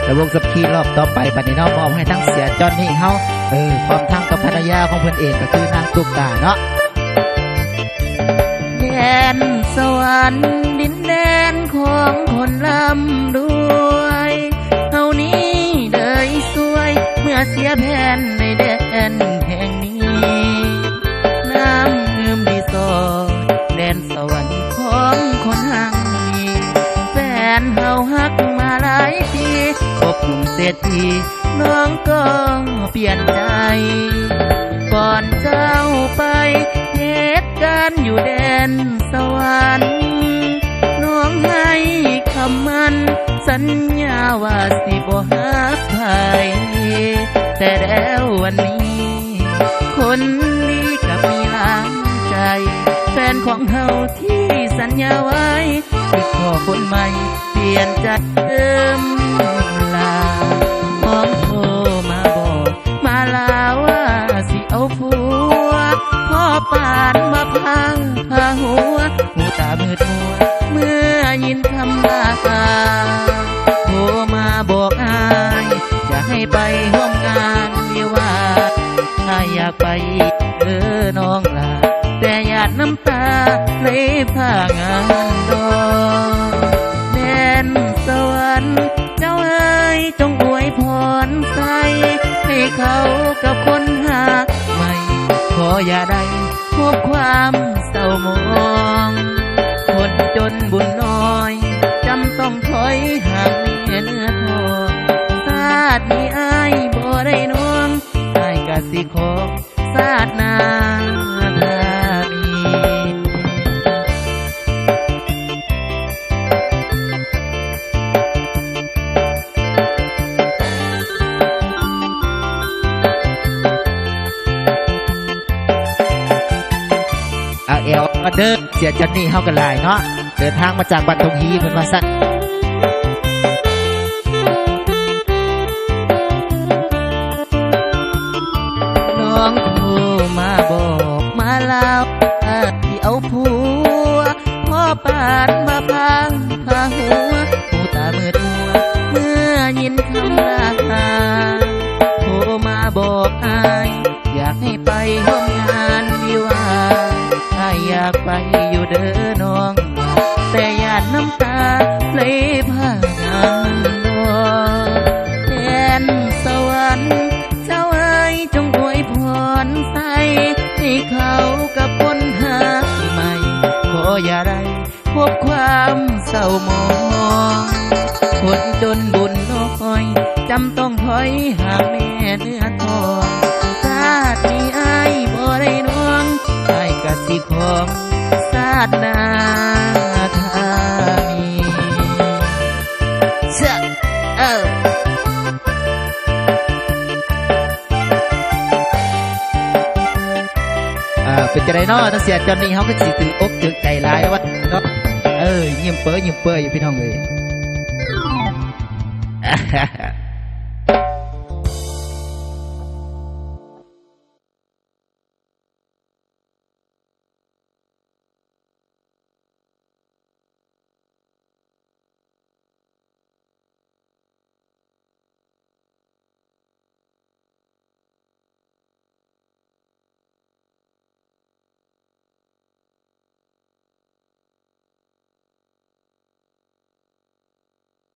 แต่วงสับคีรอบต่อไปบัดนี้เนาะมอบให้ทั้งเสียจอนนี่เฮาพร้อมทั้งกับภรรยาของเพิ่นเองก็คือนางตุ๊กตาเนาะแดนสวรรค์ดินแดนของคนร่ำรวยเฮานี้เลยสวยเมื่อเสียแผ่นในแดนแห่งนี้น้ำเงิมดีสอดแดนสวรรค์ของคนห่างนี้แฟนเฮาฮักมาหลายปีพบหนุ่มเศรษฐีน้องก็เปลี่ยนใจก่อนเจ้าไปเหตุการณ์อยู่แดนสวรรค์น้องให้คำมันสัญญาว่าสิบ่ฮักใครแต่แล้ววันนี้คนดีกับมีหลายใจแฟนของเฮาที่สัญญาไว้คือขอคนใหม่เปลี่ยนใจเดิมลาน้องโทรมาบอกมาลาว่าสิเอาผัวพ่อปานมาพังพาหัวหูตามืดมัวเมื่อยินคำลาโทรมาบอกอายอยากให้ไปร่วมงานวิวาทอายอยากไปน้องลาแต่หยาดน้ำตาเลยพางานดองแดนสวรรค์เจ้าเอ๋ยจงอวยพรใส่ให้เขากับคนหาใหม่ขออย่าได้พบความเศร้าหมองคนจนบุญน้อยจำต้องถอยห่างเมียเนื้อทองชาตินี้อายบ่ได้น้องอายกะสิขอชาติหน้าถ้ามีเอลมาเดินเสียจอนนี่เฮากันหลายเนาะเดินทางมาจากบัดทงฮีเพิ่นว่าซะน้องโทรมาบอกมาลาที่เอาผัวพ่อปานมาพังพาหัวหูตามืดมัวเมื่อยินคำลาโทรมาบอกอายอยากให้ไปร่วมงานวิวาอายอยากไปอยู่เด้อน้องแต่หยาดน้ำตาเลยพางานดองแดนสวรรค์เจ้าเอ๋ยจงอวยพรใส่ให้เขากับคนหาใหม่ขออย่าได้พบความเศร้าหมองคนจนบุญน้อยจำต้องถอยห่างแม่เนื้อทองชาตินี้อายบ่ได้น้องอายกะสิของชาติหน้าถ้ามีเชื่อเป็นจังไดเนาะทั้งเสียจอนนี่เฮาก็สิตื่นอกตื่นใจหลายว่าเนาะยิ้มเปื้ออยู่พี่น้องเอ้ย